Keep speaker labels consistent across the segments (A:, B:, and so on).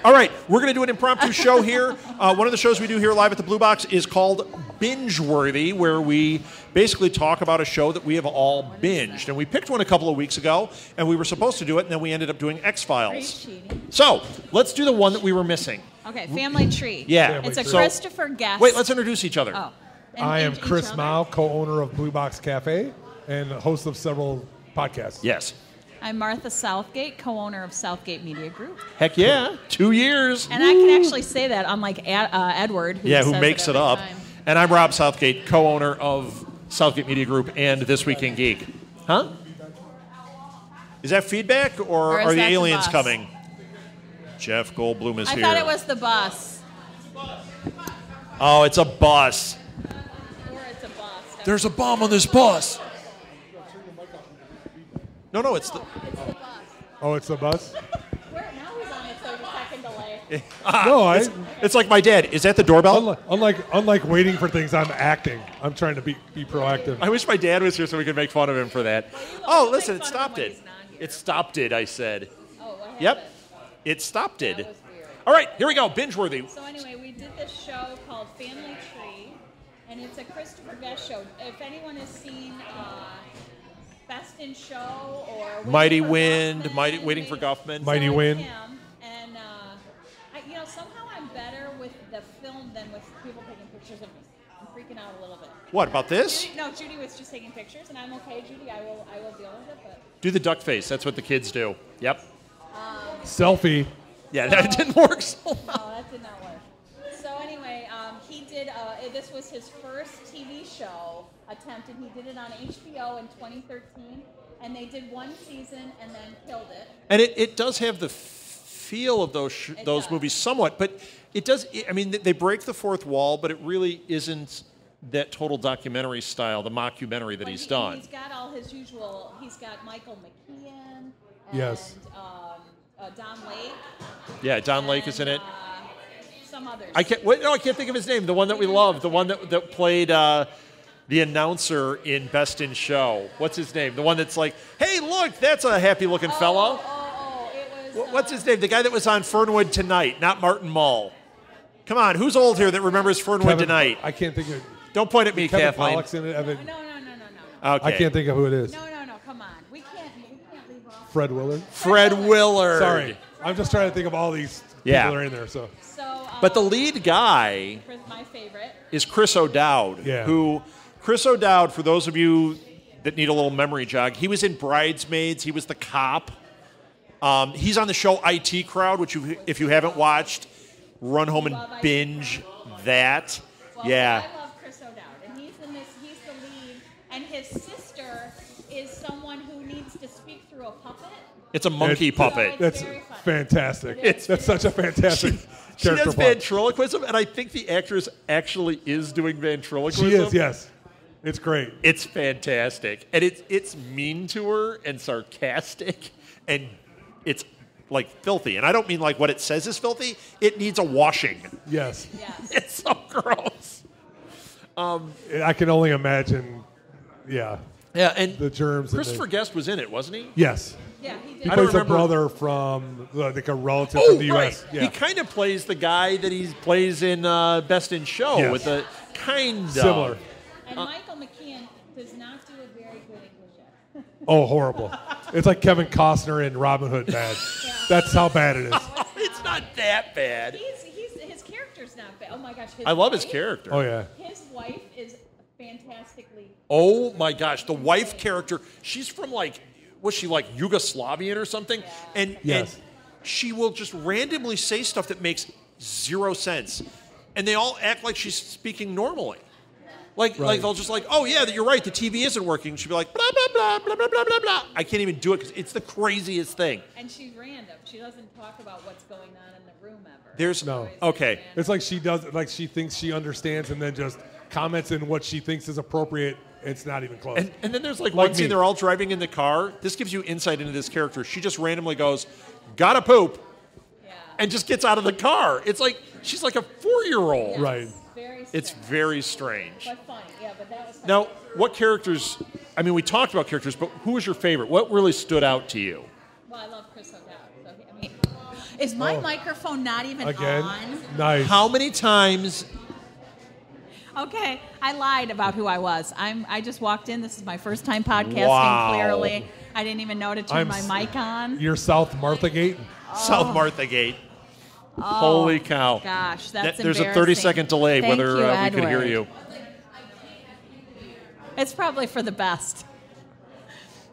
A: All right, we're going to do an impromptu show here. One of the shows we do here live at the Blue Box is called Binge-worthy, where we basically talk about a show that we have all binged. And we picked one a couple of weeks ago, and we were supposed to do it, and then we ended up doing X-Files. So, let's do the one that we were missing.
B: Okay, Family Tree.
A: Yeah.
B: It's a Christopher Guest.
A: Wait, let's introduce each other.
B: Oh.
C: I am Chris Mao, co-owner of Blue Box Cafe and host of several podcasts.
A: Yes.
B: I'm Martha Southgate, co-owner of Southgate Media Group.
A: Heck yeah, 2 years.
B: And I can actually say that, unlike Edward, who
A: who
B: says
A: makes it up.
B: time.
A: And I'm Rob Southgate, co-owner of Southgate Media Group and This Week in Geek. Huh? Is that feedback, or
B: is
A: are the
B: that the
A: aliens
B: bus?
A: coming? Jeff Goldblum is
B: I
A: here.
B: thought it was the bus.
A: Oh, it's a bus.
B: Or it's a bus.
A: There's a bomb on this bus. No, it's the...
B: It's the bus.
C: Oh, it's the bus?
B: Now he's on a 30-second delay.
C: No,
A: It's like my dad. Is that the doorbell?
C: unlike waiting for things, I'm acting. I'm trying to be proactive.
A: I wish my dad was here so we could make fun of him for that. Oh, listen, it stopped it. It stopped it, I said.
B: Oh, what happened?
A: Yep. It stopped it.
B: That was weird.
A: All right, here we go. Binge-worthy.
B: So anyway, we did this show called Family Tree, and it's a Christopher Guest show. If anyone has seen Best in Show or
A: Mighty
B: Waiting for
A: Wind,
B: Guffman,
A: Waiting for Guffman.
C: Mighty
B: so it's
C: Wind.
B: him, and somehow I'm better with the film than with people taking pictures of me. I'm freaking out a little bit.
A: What, about this?
B: Judy was just taking pictures, and I'm okay, Judy. I will deal with it. But
A: Do the duck face. That's what the kids do. Yep.
C: Selfie.
A: Yeah, that didn't work so well.
B: no, that did not work. So anyway, he did. This was his first TV show attempt, and he did it on HBO in 2013. And they did one season and then killed it.
A: And it does have the feel of those
B: does.
A: movies somewhat, but it does. I mean, they break the fourth wall, but it really isn't that total documentary style, the mockumentary that he's done.
B: He's got all his usual. He's got Michael McKean. And,
C: Yes.
B: Don Lake.
A: Yeah, Don Lake is in it.
B: Some others.
A: I can't think of his name. The one that we love, the one that played the announcer in Best in Show. What's his name? The one that's like, hey, look, that's a happy-looking fellow.
B: It was.
A: What's his name? The guy that was on Fernwood Tonight, not Martin Mull. Come on, who's old here that remembers Fernwood Tonight?
C: I can't think of.
A: Don't point at me,
C: Kevin
A: Kathleen.
C: Pollak's in it.
B: No.
A: Okay.
C: I can't think of who it is.
B: No. Come on. We can't leave off.
C: Fred Willard.
A: Fred Willard.
C: Sorry, I'm just trying to think of all these people that are in there. So.
A: But the lead guy
B: My favorite.
A: is Chris O'Dowd.
C: Yeah.
A: Chris O'Dowd, for those of you that need a little memory jog, he was in Bridesmaids. He was the cop. He's on the show IT Crowd, which if you haven't watched, run home and binge that.
B: Well,
A: Yeah.
B: I love Chris O'Dowd, and he's the lead, and his sister is someone who needs to speak through a puppet.
A: It's a monkey puppet.
B: It's
C: That's
B: very funny.
C: fantastic.
B: It
C: That's such a fantastic
A: She
C: character
A: does
C: plot.
A: ventriloquism, and I think the actress actually is doing ventriloquism.
C: She is, yes. It's great.
A: It's fantastic. And it's mean to her and sarcastic, and it's like filthy. And I don't mean like what it says is filthy. It needs a washing.
C: Yes.
B: Yes.
A: It's so gross.
C: I can only imagine, yeah,
A: Yeah, and
C: the germs.
A: Christopher Guest was in it, wasn't he?
C: Yes.
B: Yeah, he
C: He
B: did.
A: I don't
C: plays a
A: remember-
C: brother from, like a relative
A: Oh,
C: from the U.S.
A: right.
C: Yeah.
A: He kind of plays the guy that he plays in Best in Show
C: Yes.
A: with the kind of
C: Similar.
B: And Michael McKean does not do a very good English accent.
C: Oh, horrible. It's like Kevin Costner in Robin Hood bad. That's how bad it is.
A: It's not that bad.
B: His character's not bad. Oh my gosh.
A: I love his
B: wife-
A: character.
C: Oh, yeah.
B: His wife is fantastically.
A: Oh my gosh, the wife character. She's from like, was she like Yugoslavian or something? And
C: Yes.
A: and she will just randomly say stuff that makes zero sense, and they all act like she's speaking normally. Like they'll just like, oh yeah, you're right. The TV isn't working. She'll be like, blah blah blah blah blah blah blah blah. I can't even do it because it's the craziest thing.
B: And she's random. She doesn't talk about what's going on in the room ever.
A: There's
C: No.
A: okay.
C: It's like she does, like she thinks she understands and then just comments in what she thinks is appropriate. It's not even close.
A: And then there's like
C: Like
A: one scene
C: me.
A: they're all driving in the car. This gives you insight into this character. She just randomly goes, "Gotta poop,"
B: Yeah.
A: and just gets out of the car. It's like she's like a 4-year-old.
C: Right.
B: Very
A: It's
B: strange.
A: very strange.
B: But funny. Yeah, but that was funny.
A: Now, what characters? I mean, we talked about characters, but who was your favorite? What really stood out to you?
B: Well, I love Chris O'Dowd. So, I mean, is my microphone not even
C: Again?
B: on?
C: Nice.
A: How many times?
B: Okay, I lied about who I was. I just walked in. This is my first time podcasting.
A: Wow.
B: Clearly, I didn't even know to turn my mic on.
C: You're South Martha Gate?
A: South Martha Gate. Holy cow.
B: Gosh, that's
A: There's a
B: embarrassing.
A: 30-second delay
B: Thank
A: whether
B: you,
A: we could hear
B: Edward.
A: you.
B: It's probably for the best.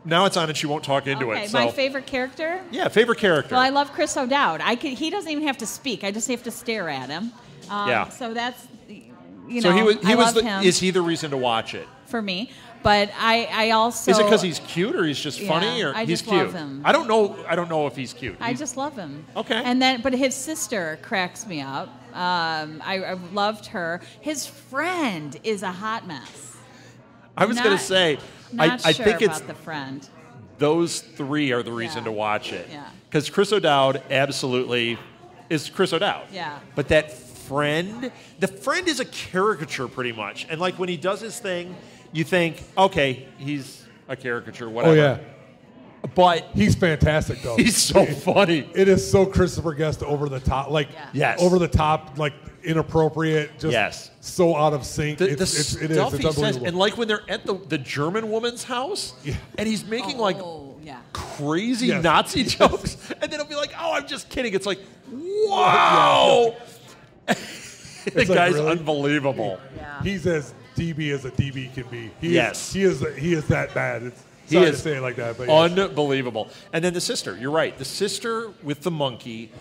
A: Now it's on and she won't talk into
B: Okay,
A: it. So.
B: my favorite character?
A: Yeah, favorite character.
B: Well, I love Chris O'Dowd. He doesn't even have to speak. I just have to stare at him.
A: Yeah.
B: So that's,
A: So he was.
B: I love him
A: Is he the reason to watch it?
B: for me. But I also...
A: Is it because he's cute or he's just funny or
B: I
A: he's
B: just
A: cute?
B: love him.
A: I don't know if he's cute.
B: I just love him.
A: Okay.
B: And then, but his sister cracks me up. I loved her. His friend is a hot mess.
A: I was going to say, I
B: Sure
A: think
B: about
A: it's
B: the friend.
A: those three are the reason
B: Yeah.
A: to watch it.
B: Yeah.
A: Because Chris O'Dowd absolutely is Chris O'Dowd.
B: Yeah.
A: But the friend is a caricature pretty much. And like when he does his thing, you think, okay, he's a caricature, whatever.
C: Oh, yeah.
A: But
C: He's fantastic, though.
A: he's so funny.
C: It is so Christopher Guest over the top. Like,
A: Yes.
C: over the top, like, inappropriate. Just
A: Yes.
C: so out of sync.
A: The
C: It is.
A: stuff
C: It's
A: he says,
C: unbelievable.
A: and like when they're at the German woman's house,
C: Yeah.
A: and he's making
B: Yeah.
A: crazy
C: Yes.
A: Nazi jokes, and then he'll be like, "Oh, I'm just kidding." It's like, wow, the
C: like,
A: guy's
C: really?
A: unbelievable.
B: Yeah.
C: He's as DB as a DB can be.
A: Yes.
C: He is that bad. It's
A: He
C: sorry
A: is
C: to say it like that, but yes.
A: Unbelievable. And then the sister, you're right. The sister with the monkey,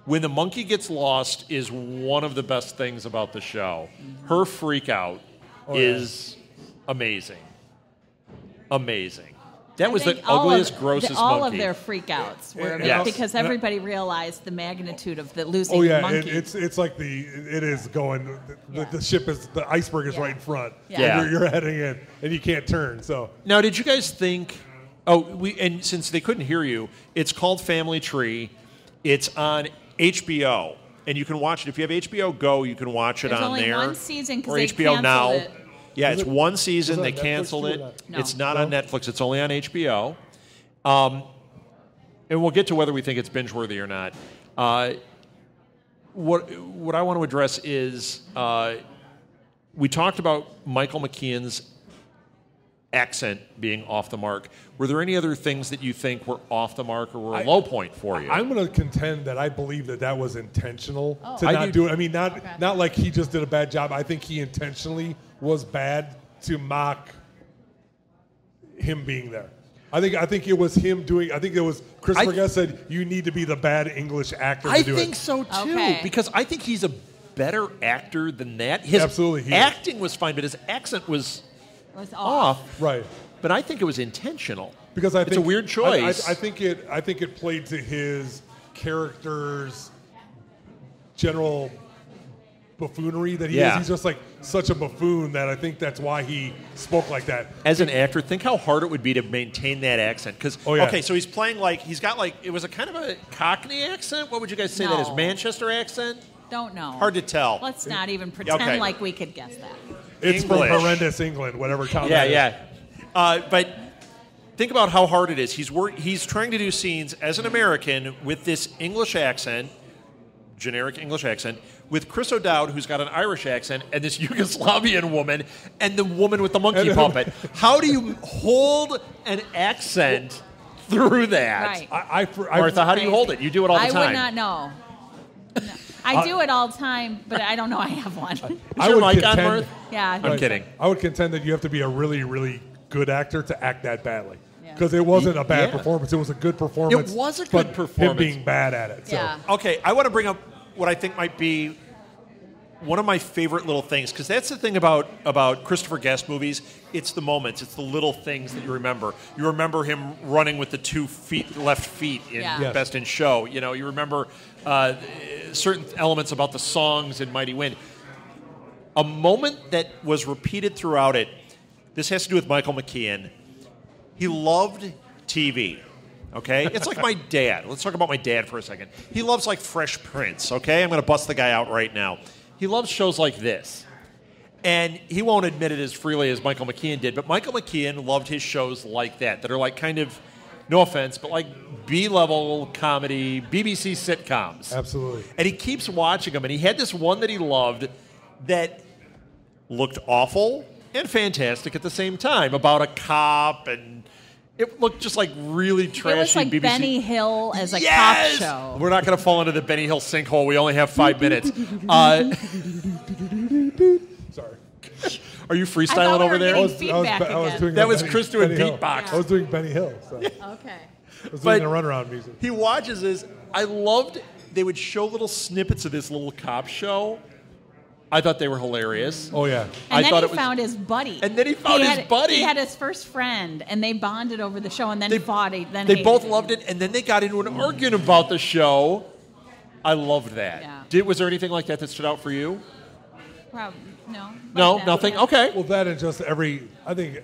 A: when the monkey gets lost, is one of the best things about the show. Her freak out is amazing. Amazing. That was the ugliest, grossest
B: all
A: monkey.
B: of their freakouts were
A: Yes.
B: because everybody realized the magnitude of the losing
C: Oh yeah,
B: monkey.
C: it's like it is going. The ship is the iceberg is right in front.
B: Yeah.
A: Yeah.
C: You're heading in, and you can't turn. So
A: Now, did you guys think? And since they couldn't hear you, it's called Family Tree. It's on HBO, and you can watch it if you have HBO Go. You can watch it
B: There's
A: on
B: only
A: there.
B: one season 'cause
A: or
B: they
A: HBO Now.
B: canceled it.
A: Yeah,
C: Is
A: it's
C: it-
A: one season.
C: is it
A: They
C: on Netflix
A: canceled
C: too or
A: it.
C: not?
B: No.
A: It's not on Netflix. It's only on HBO. And we'll get to whether we think it's binge worthy or not. What I want to address is we talked about Michael McKean's accent being off the mark. Were there any other things that you think were off the mark or were a low point for you?
C: I'm going to contend that I believe that was intentional to
A: I
C: not
A: do-
C: do it. I mean, not like he just did a bad job. I think he intentionally was bad to mock him being there. I think it was him doing. I think it was Christopher Guest said you need to be the bad English actor to
A: I
C: do
A: think
C: it.
A: so too,
B: Okay.
A: because I think he's a better actor than that. His
C: Absolutely, he is.
A: acting was fine, but his accent was
B: It was
A: off.
C: Right.
A: But I think it was intentional.
C: Because I
A: it's
C: think
A: a weird choice.
C: I think it played to his character's general buffoonery that he
A: Yeah.
C: is. He's just like such a buffoon that I think that's why he spoke like that.
A: As an actor, think how hard it would be to maintain that accent. Because
C: Oh, yeah.
A: okay, so he's playing he's got it was a kind of a Cockney accent. What would you guys say that is?
B: No.
A: Manchester accent?
B: Don't know.
A: Hard to tell.
B: Let's not even pretend
A: Okay.
B: like we could guess that.
C: It's
A: English.
C: from horrendous England, whatever town
A: Yeah,
C: that is.
A: yeah. But think about how hard it is. He's trying to do scenes as an American with this English accent, generic English accent, with Chris O'Dowd, who's got an Irish accent, and this Yugoslavian woman, and the woman with the monkey puppet. How do you hold an accent through that?
B: Right.
A: Martha, how do you hold it? You do it all the
B: I
A: time.
B: would not know. No. I do it all the time, but I don't know I have one.
A: Is your mic on, Martha?
B: Yeah.
A: I'm kidding.
C: I would contend that you have to be a really, really good actor to act that badly.
B: Yeah.
C: Because it wasn't a bad
A: Yeah.
C: performance. It was a good performance.
A: It was a good
C: but
A: performance.
C: him being bad at it. So.
B: Yeah.
A: Okay, I want to bring up what I think might be one of my favorite little things, because that's the thing about Christopher Guest movies. It's the moments. It's the little things that you remember. You remember him running with the 2 left feet in
B: Yeah.
C: Yes.
A: Best in Show. You know, you remember certain elements about the songs in Mighty Wind. A moment that was repeated throughout it, this has to do with Michael McKean. He loved TV. Okay? It's like my dad. Let's talk about my dad for a second. He loves like Fresh Prince, okay? I'm going to bust the guy out right now. He loves shows like this. And he won't admit it as freely as Michael McKean did, but Michael McKean loved his shows like that are like kind of no offense, but like B-level comedy, BBC sitcoms.
C: Absolutely.
A: And he keeps watching them, and he had this one that he loved that looked awful and fantastic at the same time, about a cop, and it looked just like really trashy.
B: It was like
A: BBC.
B: Benny Hill as a
A: Yes!
B: cop show.
A: We're not going to fall into the Benny Hill sinkhole. We only have 5 minutes.
C: Sorry.
A: Are you
B: I
A: freestyling
B: thought we
A: over
B: were
A: there?
B: getting feedback
C: I was
B: again.
C: doing
A: That was
C: Benny-
A: Chris doing
C: Benny Hill.
A: beatbox.
C: I was doing Benny Hill. So.
B: Okay.
C: I was
A: But-
C: doing the runaround music.
A: He watches this. I loved, they would show little snippets of this little cop show. I thought they were hilarious.
C: Oh, yeah.
B: And then
A: thought
B: he
A: it was,
B: found his buddy.
A: And then he found his buddy.
B: He had his first friend, and they bonded over the show, and then fought. Then
A: They
B: hated
A: both
B: it.
A: loved it, and then they got into an argument about the show. I loved that.
B: Yeah.
A: Was there anything like that stood out for you?
B: No.
A: No,
B: Like that,
A: nothing?
B: yeah.
A: Okay.
C: Well, that and just I think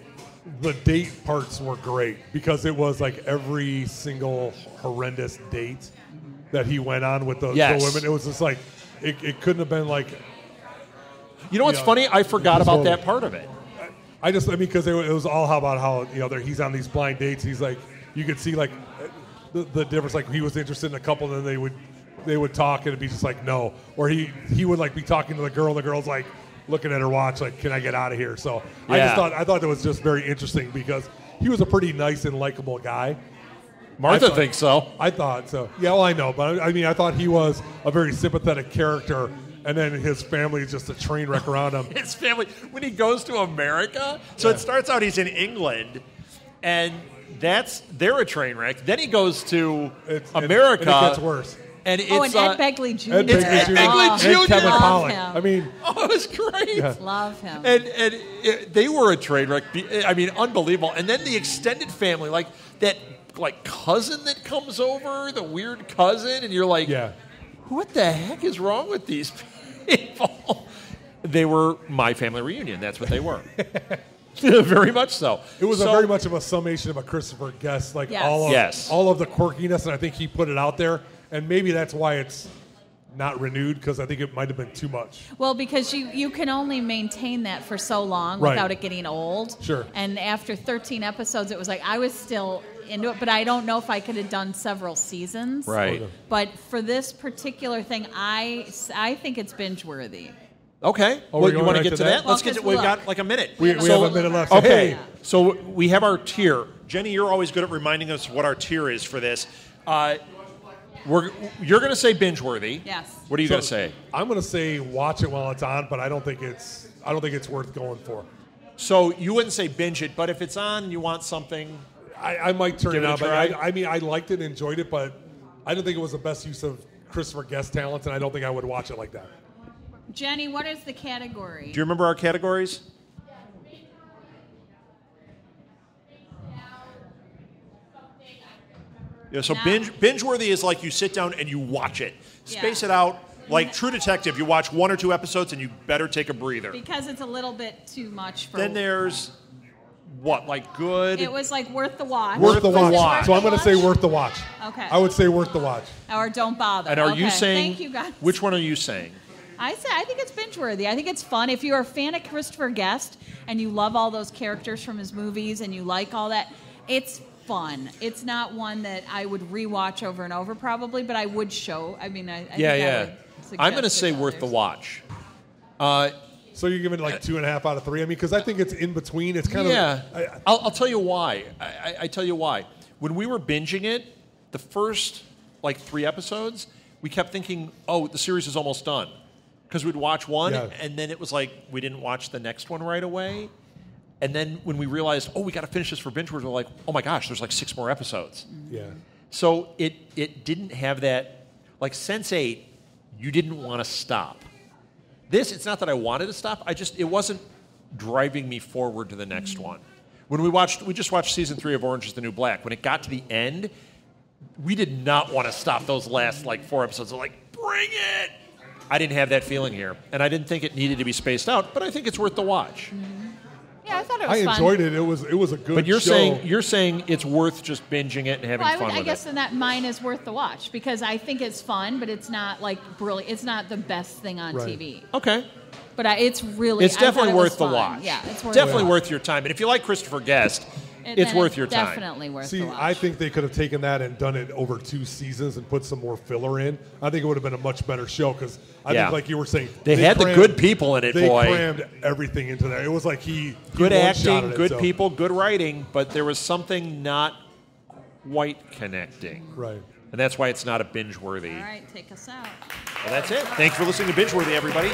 C: the date parts were great because it was like every single horrendous date that he went on with the women. It was just like, it couldn't have been like.
A: You know what's funny? I forgot about
C: totally.
A: that part of it.
C: Because it was all about how he's on these blind dates. He's like, you could see like the difference. Like he was interested in a couple, and then they would talk, and it'd be just like no, or he would like be talking to the girl, and the girl's like looking at her watch, like, can I get out of here? So
A: Yeah.
C: I thought that was just very interesting because he was a pretty nice and likable guy.
A: Martha thinks so.
C: I thought so. Yeah, well, I know, but I mean, I thought he was a very sympathetic character. And then his family is just a train wreck around him.
A: His family, when he goes to America, so it starts out he's in England, and they're a train wreck. Then he goes to America.
C: And it gets worse.
A: And it's,
B: And Ed Begley Jr.
C: Ed Begley Jr.
A: Begley
C: And Kevin
A: Jr.
C: Pollak.
B: Love him.
C: I mean,
A: oh, it was great.
C: Yeah.
B: Love him.
A: And they were a train wreck. I mean, unbelievable. And then the extended family, like that, like cousin that comes over, the weird cousin, and you're like,
C: yeah.
A: what the heck is wrong with these people? They were my family reunion. That's what they were. Very much so.
C: It was very much of a summation of a Christopher Guest, like
B: Yes.
C: all of the quirkiness, and I think he put it out there, and maybe that's why it's not renewed because I think it might have been too much.
B: Well, because you can only maintain that for so long
C: Right.
B: without it getting old.
C: Sure.
B: And after 13 episodes, it was like I was still into it, but I don't know if I could have done several seasons.
A: Right.
B: But for this particular thing, I think it's binge worthy.
A: Okay.
C: Oh,
A: Well,
C: we're
A: you
C: going
A: want to
C: right
A: get
C: to
A: to
C: that?
A: that? Let's
B: Well,
A: get.
B: 'cause
A: We've
B: look.
A: got like a minute.
C: We have a minute left.
A: Okay.
C: Hey.
A: So we have our tier. Jenny, you're always good at reminding us what our tier is for this. You're going to say binge worthy.
B: Yes.
A: What are you going to say?
C: I'm going to say watch it while it's on, but I don't think it's worth going for.
A: So you wouldn't say binge it, but if it's on and you want something,
C: I might turn
A: Give
C: it
A: it a
C: on, but
A: try?
C: I mean, I liked it, enjoyed it, but I don't think it was the best use of Christopher Guest talent, and I don't think I would watch it like that.
B: Jenny, what is the category?
A: do you remember our categories? Yeah, so
B: No.
A: binge worthy is like you sit down and you watch it. Space
B: Yeah.
A: it out. Like True Detective, you watch 1 or 2 episodes and you better take a breather.
B: Because it's a little bit too much for.
A: Then there's what, like good?
B: It was like worth the watch.
C: Worth the
A: the
C: watch.
A: watch.
C: So I'm going to say worth the watch.
B: Okay.
C: I would say worth the watch.
B: Or don't bother.
A: And are
B: Okay.
A: you saying?
B: Thank you guys.
A: Which one are you saying?
B: I think it's binge worthy. I think it's fun. If you're a fan of Christopher Guest and you love all those characters from his movies and you like all that, it's fun. It's not one that I would rewatch over and over probably, but I would show. I mean, I think I would suggest
A: I'm going to
B: it
A: say
B: to
A: worth the
B: others.
A: watch.
C: So you're giving it like 2.5 out of 3? I mean, because I think it's in between. It's kind
A: Yeah.
C: of.
A: I'll tell you why. I tell you why. When we were binging it, the first like 3 episodes, we kept thinking, oh, the series is almost done. Because we'd watch one,
C: Yeah.
A: and then it was like we didn't watch the next one right away. And then when we realized, oh, we got to finish this for binge, we're like, oh my gosh, there's like 6 more episodes.
C: Yeah.
A: So it didn't have that, like Sense8, you didn't want to stop. This, it's not that I wanted to stop, it wasn't driving me forward to the next one. When we just watched season 3 of Orange is the New Black. When it got to the end, we did not want to stop those last like 4 episodes. We're like, bring it! I didn't have that feeling here. And I didn't think it needed to be spaced out, but I think it's worth the watch.
B: Yeah, I thought it was
C: I
B: fun.
C: enjoyed it. It was a good
A: But you're
C: show.
A: saying it's worth just binging it and having
B: Well,
A: fun
B: I
A: with
B: guess
A: it.
B: then that mine is worth the watch because I think it's fun, but it's not like brilliant. It's not the best thing on
C: Right.
B: TV.
A: Okay.
B: But it's really.
A: It's
B: I thought
A: definitely
B: it was
A: worth the
B: fun.
A: watch.
B: Yeah, it's worth
A: definitely
B: the watch.
A: worth your time. And if you like Christopher Guest, it's worth your time.
D: Definitely worth
C: See,
D: the watch.
C: I think they could have taken that and done it over 2 seasons and put some more filler in. I think it would have been a much better show because I think, like you were saying,
A: they had the good people in it,
C: they
A: boy.
C: They crammed everything into there. It was like he
A: good acting,
C: it,
A: good people, good writing, but there was something not quite connecting.
C: Right.
A: And that's why it's not a binge-worthy.
D: All right, take us out.
A: Well, that's it. Thanks for listening to Binge-worthy, everybody.